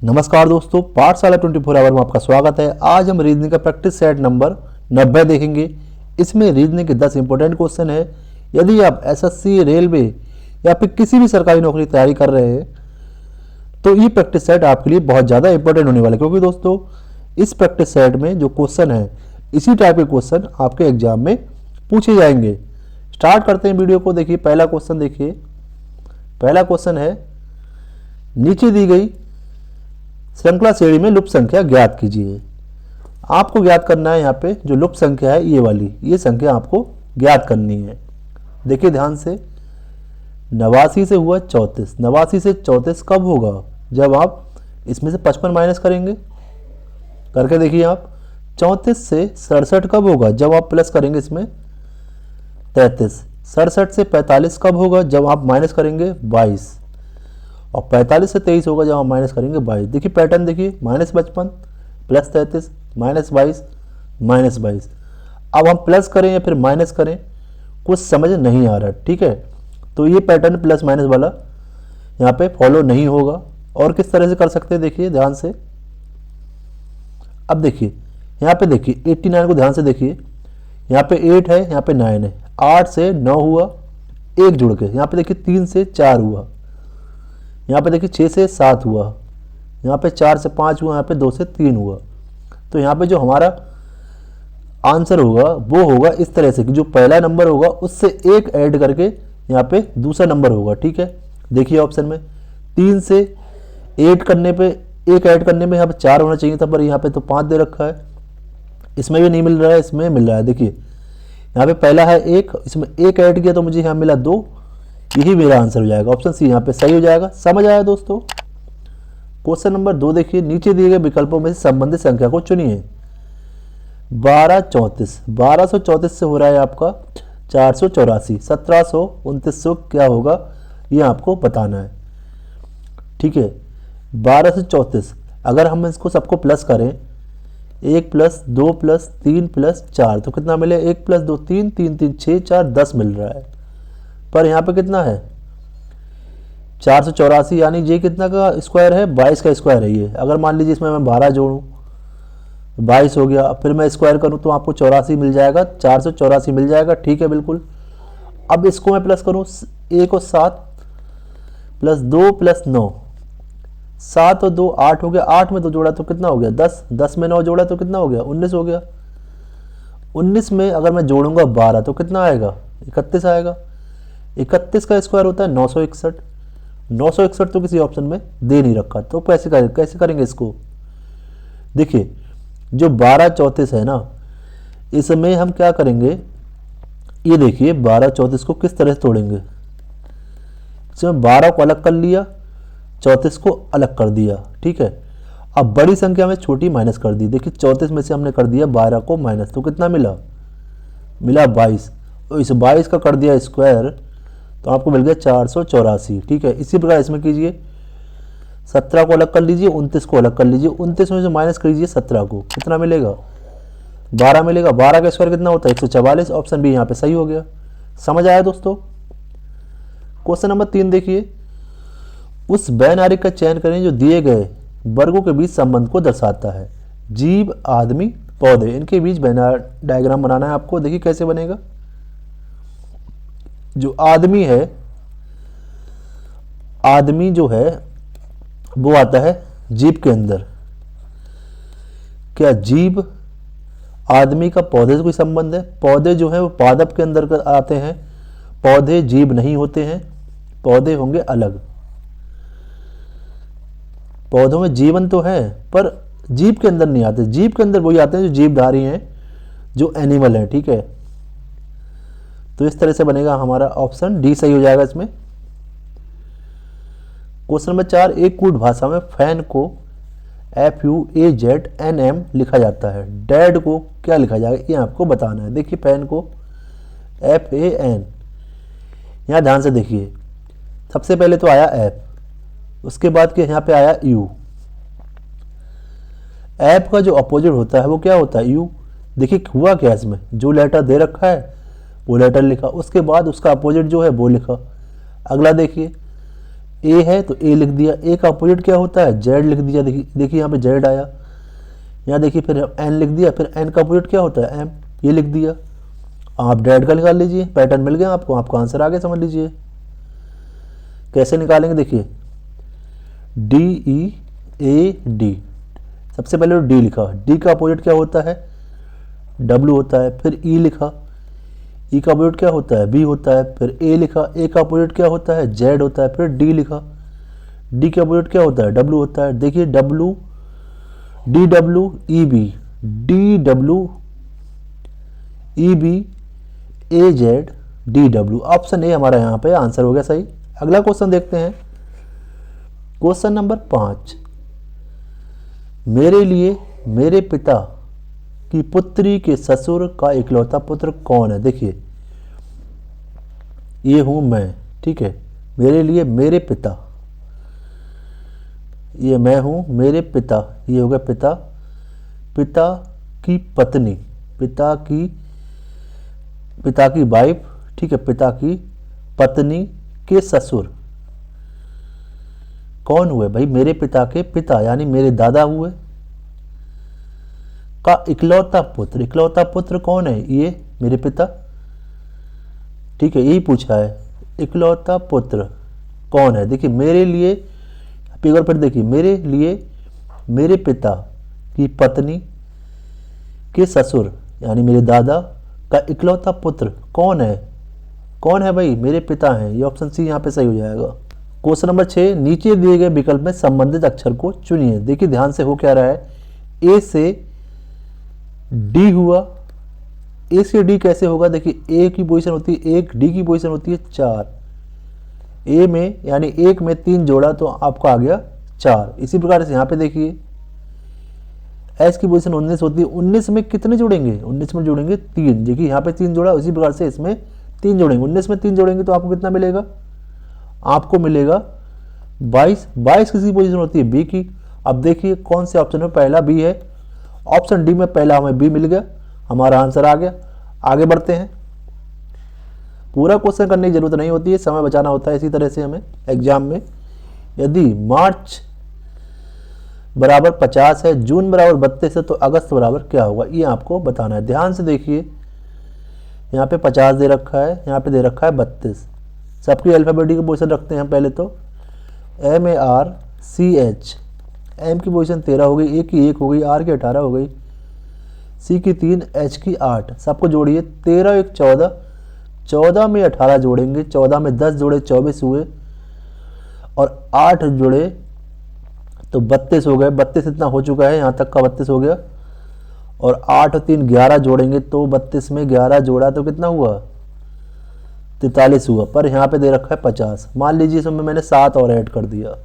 नमस्कार दोस्तों, पाठशाला 24 आवर में आपका स्वागत है। आज हम रीजनिंग का प्रैक्टिस सेट नंबर 90 देखेंगे। इसमें रीजनिंग के 10 इंपॉर्टेंट क्वेश्चन है। यदि आप एसएससी, रेलवे या फिर किसी भी सरकारी नौकरी की तैयारी कर रहे हैं तो ये प्रैक्टिस सेट आपके लिए बहुत ज़्यादा इंपॉर्टेंट होने वाला है, क्योंकि दोस्तों इस प्रैक्टिस सेट में जो क्वेश्चन है इसी टाइप के क्वेश्चन आपके एग्जाम में पूछे जाएंगे। स्टार्ट करते हैं वीडियो को। देखिए पहला क्वेश्चन, देखिए पहला क्वेश्चन है, नीचे दी गई श्रृंखला श्रेणी में लुप्त संख्या ज्ञात कीजिए। आपको ज्ञात करना है यहाँ पे जो लुप्त संख्या है ये वाली, ये संख्या आपको ज्ञात करनी है। देखिए ध्यान से, 89 से हुआ 34। 89 से 34 कब होगा? जब आप इसमें से 55 माइनस करेंगे। करके देखिए आप। 34 से 67 कब होगा? जब आप प्लस करेंगे इसमें 33। 67 से 45 कब होगा? जब आप माइनस करेंगे 22। और 45 से 23 होगा जब हम माइनस करेंगे 22। देखिए पैटर्न, देखिए -55 प्लस 33 -22 -22। अब हम प्लस करें या फिर माइनस करें कुछ समझ नहीं आ रहा, ठीक है। तो ये पैटर्न प्लस माइनस वाला यहाँ पे फॉलो नहीं होगा। और किस तरह से कर सकते हैं देखिए ध्यान से। अब देखिए यहाँ पे, देखिए 89 को ध्यान से देखिए। यहाँ पे 8 है, यहाँ पे 9 है। 8 से 9 हुआ, 1 जुड़ के। यहाँ पे देखिए 3 से 4 हुआ। यहाँ पे देखिए 6 से 7 हुआ। यहाँ पे 4 से 5 हुआ। यहाँ पे 2 से 3 हुआ। तो यहाँ पे जो हमारा आंसर होगा वो होगा इस तरह से कि जो पहला नंबर होगा उससे एक ऐड करके यहाँ पे दूसरा नंबर होगा, ठीक है। देखिए ऑप्शन में 3 से 8 करने पे, एक ऐड करने में यहाँ पे 4 होना चाहिए था, पर यहाँ पे तो 5 दे रखा है। इसमें भी नहीं मिल रहा है, इसमें मिल रहा है। देखिए यहाँ पे पहला है 1, इसमें एक ऐड किया तो मुझे यहाँ मिला 2। यही मेरा आंसर हो जाएगा, ऑप्शन सी यहाँ पे सही हो जाएगा। समझ आया दोस्तों। क्वेश्चन नंबर 2 देखिए, नीचे दिए गए विकल्पों में से संबंधित संख्या को चुनिए। 1234, 1234 से हो रहा है आपका 484। 1700, 2900 क्या होगा ये आपको बताना है, ठीक है। 12 से 34 अगर हम इसको सबको प्लस करें, 1 + 2 + 3 + 4 तो कितना मिले? 1 + 2 3, 3 3 6 4 10 मिल रहा है। पर यहाँ पे कितना है? 484, यानी ये कितना का स्क्वायर है? 22 का स्क्वायर है ये। अगर मान लीजिए इसमें मैं 12 जोड़ूँ, 22 हो गया। फिर मैं स्क्वायर करूँ तो आपको 84 मिल जाएगा, 484 मिल जाएगा, ठीक है बिल्कुल। अब इसको मैं प्लस करूँ, 1 और 7 + 2 + 9, 7 और 2 8 हो गया। 8 में 2 जोड़ा तो कितना हो गया? 10। 10 में 9 जोड़ा तो कितना हो गया? 19 हो गया। 19 में अगर मैं जोड़ूंगा 12 तो कितना आएगा? 31 आएगा। 31 का स्क्वायर होता है 961। 961 तो किसी ऑप्शन में दे नहीं रखा, तो कैसे करेंगे इसको? देखिए जो 1234 है ना, इसमें हम क्या करेंगे, ये देखिए 1234 को किस तरह से तोड़ेंगे। इसमें 12 को अलग कर लिया, 34 को अलग कर दिया, ठीक है। अब बड़ी संख्या में छोटी माइनस कर दी। देखिए 34 में से हमने कर दिया 12 को माइनस, तो कितना मिला? मिला 22। तो इस 22 का कर दिया स्क्वायर तो आपको मिल गया 484, ठीक है। इसी प्रकार इसमें कीजिए, 17 को अलग कर लीजिए, 29 को अलग कर लीजिए। 29 में से माइनस कर लीजिए 17 को, कितना मिलेगा? 12 मिलेगा। 12 का स्क्वायर कितना होता है? 144। ऑप्शन बी यहाँ पे सही हो गया। समझ आया दोस्तों। क्वेश्चन नंबर 3 देखिए, उस वैनारिक का चयन करें जो दिए गए वर्गों के बीच संबंध को दर्शाता है। जीव, आदमी, पौधे, इनके बीच वैनारिक डायग्राम बनाना है आपको। देखिए कैसे बनेगा। जो आदमी है, आदमी जो है वो आता है जीव के अंदर। क्या जीव आदमी का पौधे से कोई संबंध है? पौधे जो है वो पादप के अंदर आते हैं। पौधे जीव नहीं होते हैं, पौधे होंगे अलग। पौधों में जीवन तो है पर जीव के अंदर नहीं आते। जीव के अंदर वही आते हैं जो जीवधारी हैं, जो एनिमल हैं, ठीक है। तो इस तरह से बनेगा हमारा ऑप्शन डी सही हो जाएगा इसमें। क्वेश्चन नंबर 4, एक कूट भाषा में फैन को FUAZNM लिखा जाता है। डैड को क्या लिखा जाएगा ये आपको बताना है। देखिए फैन को FAN, यहाँ ध्यान से देखिए। सबसे पहले तो आया F, उसके बाद के यहाँ पे आया U। F का जो अपोजिट होता है वो क्या होता है? U। देखिए हुआ क्या इसमें, जो लेटर दे रखा है वो लेटर लिखा, उसके बाद उसका अपोजिट जो है वो लिखा। अगला देखिए ए है तो ए लिख दिया, ए का अपोजिट क्या होता है, जेड लिख दिया। देखिए यहाँ पे जेड आया, यहाँ देखिए फिर एन लिख दिया, फिर एन का अपोजिट क्या होता है, एम, ये लिख दिया। आप जेड का निकाल लीजिए, पैटर्न मिल गया आपको, आपका आंसर आ गया, समझ लीजिए। कैसे निकालेंगे, देखिए डी ई ए डी, सबसे पहले डी लिखा, डी का अपोजिट क्या होता है, डब्ल्यू होता है। फिर ई लिखा, ई का अपोजिट क्या होता है, बी होता है। फिर ए लिखा, ए का अपोजिट क्या होता है, जेड होता है। फिर डी लिखा, डी का अपोजिट क्या होता है, डब्ल्यू होता है। देखिए W, D W E B, D W E B A Z D W, option A हमारा यहाँ पे आंसर हो गया सही। अगला क्वेश्चन देखते हैं, क्वेश्चन नंबर 5, मेरे लिए मेरे पिता की पुत्री के ससुर का इकलौता पुत्र कौन है। देखिए ये हूं मैं, ठीक है, मेरे लिए मेरे पिता, ये मैं हूं, मेरे पिता, ये हो गया पिता, पिता की पत्नी, पिता की वाइफ, ठीक है, पिता की पत्नी के ससुर कौन हुए भाई, मेरे पिता के पिता यानी मेरे दादा हुए, का इकलौता पुत्र, इकलौता पुत्र कौन है, ये मेरे पिता, ठीक है, यही पूछा है, इकलौता पुत्र कौन है। देखिए मेरे लिए, फिगर पर देखिए, मेरे लिए मेरे पिता की पत्नी के ससुर यानी मेरे दादा का इकलौता पुत्र कौन है, कौन है भाई, मेरे पिता हैं, ये ऑप्शन सी यहाँ पे सही हो जाएगा। क्वेश्चन नंबर 6, नीचे दिए गए विकल्प में संबंधित अक्षर को चुनिए। देखिए ध्यान से हो क्या रहा है, ए से डी हुआ, ए से डी कैसे होगा, देखिए ए की पोजीशन होती है 1, डी की पोजीशन होती है 4, ए में यानी 1 में 3 जोड़ा तो आपका आ गया 4। इसी प्रकार से यहाँ पे देखिए एस की पोजीशन 19 होती है, 19 में कितने जोड़ेंगे, 19 में जोड़ेंगे 3, देखिए यहाँ पे 3 जोड़ा, उसी प्रकार से इसमें 3 जोड़ेंगे, 19 में 3 जोड़ेंगे तो आपको कितना मिलेगा, आपको मिलेगा 22। 22 किसी पोजीशन होती है बी की। अब देखिए कौन से ऑप्शन में पहला बी है, ऑप्शन डी में पहला हमें बी मिल गया, हमारा आंसर आ गया। आगे बढ़ते हैं, पूरा क्वेश्चन करने की जरूरत नहीं होती है, समय बचाना होता है। इसी तरह से हमें एग्जाम में यदि मार्च बराबर 50 है, जून बराबर 32 है तो अगस्त बराबर क्या होगा, ये आपको बताना है। ध्यान से देखिए, यहाँ पे 50 दे रखा है, यहाँ पे दे रखा है 32, सबकी अल्फ़ाबेटिक पोजीशन रखते हैं पहले तो, MARCH, एम की पोजीशन 13 हो गई, ए की 1 हो गई, आर की 18 हो गई, सी की 3, एच की 8, सबको जोड़िए, 13 1 14, 14 में 18 जोड़ेंगे, 14 में 10 जोड़े 24 हुए, और 8 जोड़े तो 32 हो गए, 32 इतना हो चुका है, यहाँ तक का 32 हो गया, और 8 और 3 11 जोड़ेंगे तो 32 में 11 जोड़ा तो कितना हुआ, 43 हुआ, पर यहाँ पे दे रखा है 50। मान लीजिए इसमें मैंने 7 और ऐड कर दिया,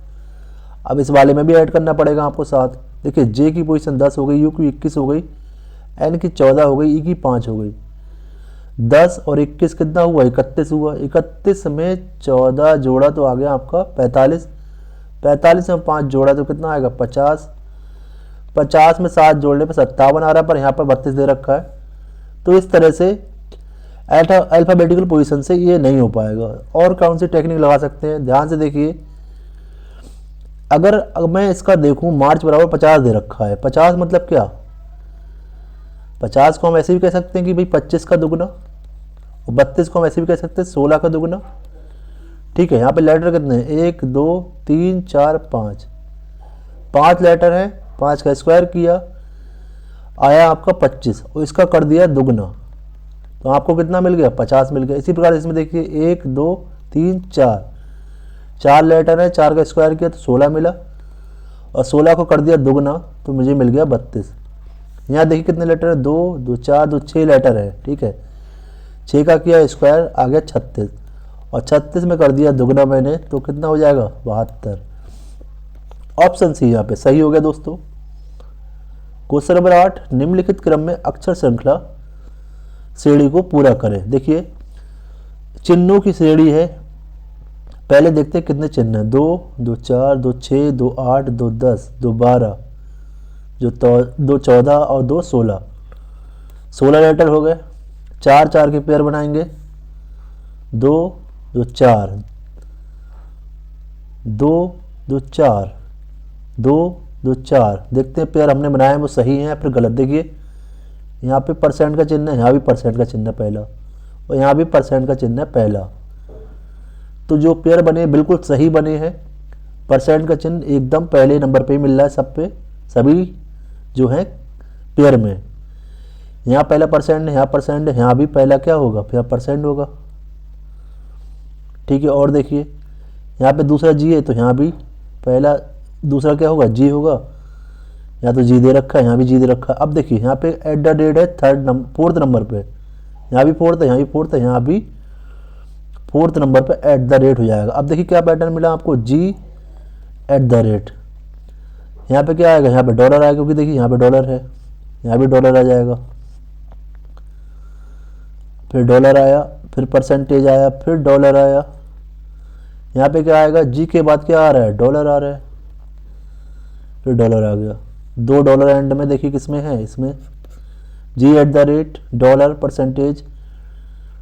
अब इस वाले में भी ऐड करना पड़ेगा आपको 7। देखिए जे की पोजीशन 10 हो गई, यू की 21 हो गई, एन की 14 हो गई, ई की 5 हो गई, 10 और 21 कितना हुआ, 31 हुआ, 31 में 14 जोड़ा तो आ गया आपका 45, 45 में 5 जोड़ा तो कितना आएगा 50, 50 में 7 जोड़ने पर 57 आ रहा है, पर यहाँ पर 32 दे रखा है। तो इस तरह से अल्फ़ाबेटिकल पोजीशन से ये नहीं हो पाएगा। और कौन सी टेक्निक लगा सकते हैं, ध्यान से देखिए, अगर मैं इसका देखूं मार्च बराबर 50 दे रखा है, 50 मतलब क्या, 50 को हम ऐसे भी कह सकते हैं कि भाई 25 का दुगना, और 32 को हम ऐसे भी कह सकते हैं 16 का दुगना, ठीक है। यहाँ पे लेटर कितने हैं, 1 2 3 4 5, 5 लेटर हैं, 5 का स्क्वायर किया आया आपका 25, और इसका कर दिया दुगना तो आपको कितना मिल गया, 50 मिल गया। इसी प्रकार इसमें देखिए 1 2 3 4, 4 लेटर है, 4 का स्क्वायर किया तो 16 मिला, और 16 को कर दिया दुगना तो मुझे मिल गया 32। यहाँ देखिए कितने लेटर है, 2 2 4 2 6 लेटर है, ठीक है, 6 का किया स्क्वायर आ गया 36, और 36 में कर दिया दुगना मैंने तो कितना हो जाएगा 72। ऑप्शन सी यहाँ पे सही हो गया दोस्तों। क्वेश्चन नंबर 8, निम्नलिखित क्रम में अक्षर श्रृंखला श्रेणी को पूरा करें। देखिए चिन्हों की श्रेणी है, पहले देखते हैं कितने चिन्ह हैं, 2 2 4 2 6 2 8 2 10 2 12 जो 2 14 और 2 16, 16 लेटर हो गए। 4 4 के पेयर बनाएंगे, 2 2 4 2 2 4, 2 2 4। देखते हैं पेयर हमने बनाए हैं वो सही हैं या फिर गलत। देखिए यहाँ पे परसेंट का चिन्ह है, यहाँ भी परसेंट का चिन्ह है पहला, और यहाँ भी परसेंट का चिन्ह है पहला। तो जो पेयर बने बिल्कुल सही बने हैं। परसेंट का चिन्ह एकदम पहले नंबर पे ही मिल रहा है सब पे, सभी जो है पेयर में। यहाँ पहला परसेंट है, यहाँ परसेंट है, यहाँ भी पहला क्या होगा, फिर परसेंट होगा। ठीक है, और देखिए यहाँ पे दूसरा जी है तो यहाँ भी पहला दूसरा क्या होगा, जी होगा। यहाँ तो जी दे रखा है, यहाँ भी जी दे रखा है। अब देखिए यहाँ पे एट द रेट है फोर्थ नंबर पे, यहाँ भी फोर्थ है, यहाँ भी फोर्थ है, यहाँ भी फोर्थ नंबर पे एट द रेट हो जाएगा। अब देखिए क्या पैटर्न मिला आपको, जी एट द रेट। यहाँ पे क्या आएगा, यहाँ पे डॉलर आएगा, क्योंकि देखिए यहाँ पे डॉलर है, यहाँ भी डॉलर आ जाएगा। फिर डॉलर आया, फिर परसेंटेज आया, फिर डॉलर आया। यहाँ पे क्या आएगा, जी के बाद क्या आ रहा है, डॉलर आ रहा है, फिर डॉलर आ गया। 2 डॉलर एंड में देखिए किसमें है, इसमें जी at the rate, dollar, percentage,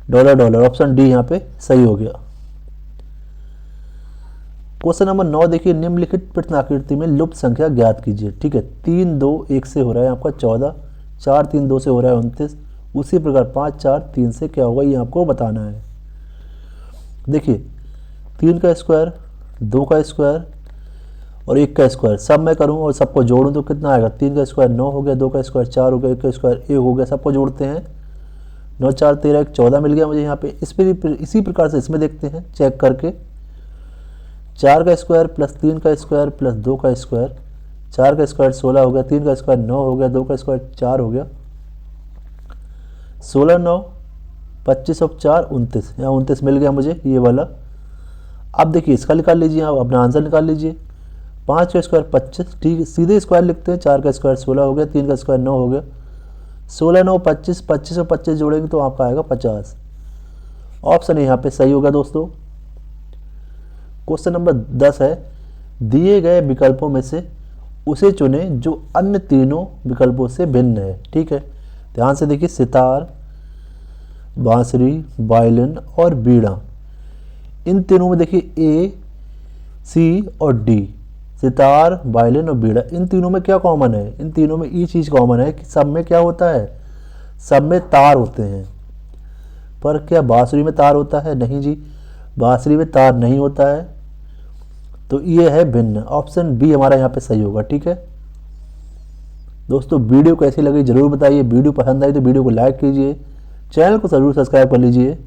dollar dollar. Option D यहाँ पे सही हो गया। क्वेश्चन नंबर 9 देखिए, निम्नलिखित प्रश्नाकृति में लुप्त संख्या ज्ञात कीजिए। ठीक है, 3 2 1 से हो रहा है आपका 14, 4 3 2 से हो रहा है 29, उसी प्रकार 5 4 3 से क्या होगा ये आपको बताना है। देखिए 3 का स्क्वायर, 2 का स्क्वायर और 1 का स्क्वायर सब मैं करूँ और सबको जोड़ूँ तो कितना आएगा, 3 का स्क्वायर 9 हो गया, 2 का स्क्वायर 4 हो गया, 1 का स्क्वायर 1 हो गया। सबको जोड़ते हैं, 9 4 13 1 14 मिल गया मुझे यहाँ पे। इस पर इसी प्रकार से इसमें देखते हैं चेक करके, 4 का स्क्वायर प्लस 3 का स्क्वायर प्लस 2 का स्क्वायर, 4 का स्क्वायर 16 हो गया, 3 का स्क्वायर 9 हो गया, 2 का स्क्वायर 4 हो गया, 16 9 25 और 4 29, यहाँ 29 मिल गया मुझे ये वाला। अब देखिए इसका निकाल लीजिए, आप अपना आंसर निकाल लीजिए। 5 का स्क्वायर 25, ठीक है सीधे स्क्वायर लिखते हैं। 4 का स्क्वायर 16 हो गया, 3 का स्क्वायर 9 हो गया, 16 9 25, 25 और 25 जोड़ेंगे तो आपका आएगा 50। ऑप्शन यहाँ पे सही होगा दोस्तों। क्वेश्चन नंबर 10 है, दिए गए विकल्पों में से उसे चुने जो अन्य तीनों विकल्पों से भिन्न है। ठीक है, ध्यान से देखिए, सितार, बांसुरी, वायलिन और बीड़ा, इन तीनों में देखिए ए, सी और डी, सितार, वायलिन और बीड़ा, इन तीनों में क्या कॉमन है, इन तीनों में ये चीज़ कॉमन है कि सब में क्या होता है, सब में तार होते हैं। पर क्या बांसुरी में तार होता है, नहीं जी, बांसुरी में तार नहीं होता है। तो ये है भिन्न, ऑप्शन बी हमारा यहाँ पे सही होगा। ठीक है दोस्तों, वीडियो कैसी लगी जरूर बताइए। वीडियो पसंद आई तो वीडियो को लाइक कीजिए, चैनल को जरूर सब्सक्राइब कर लीजिए।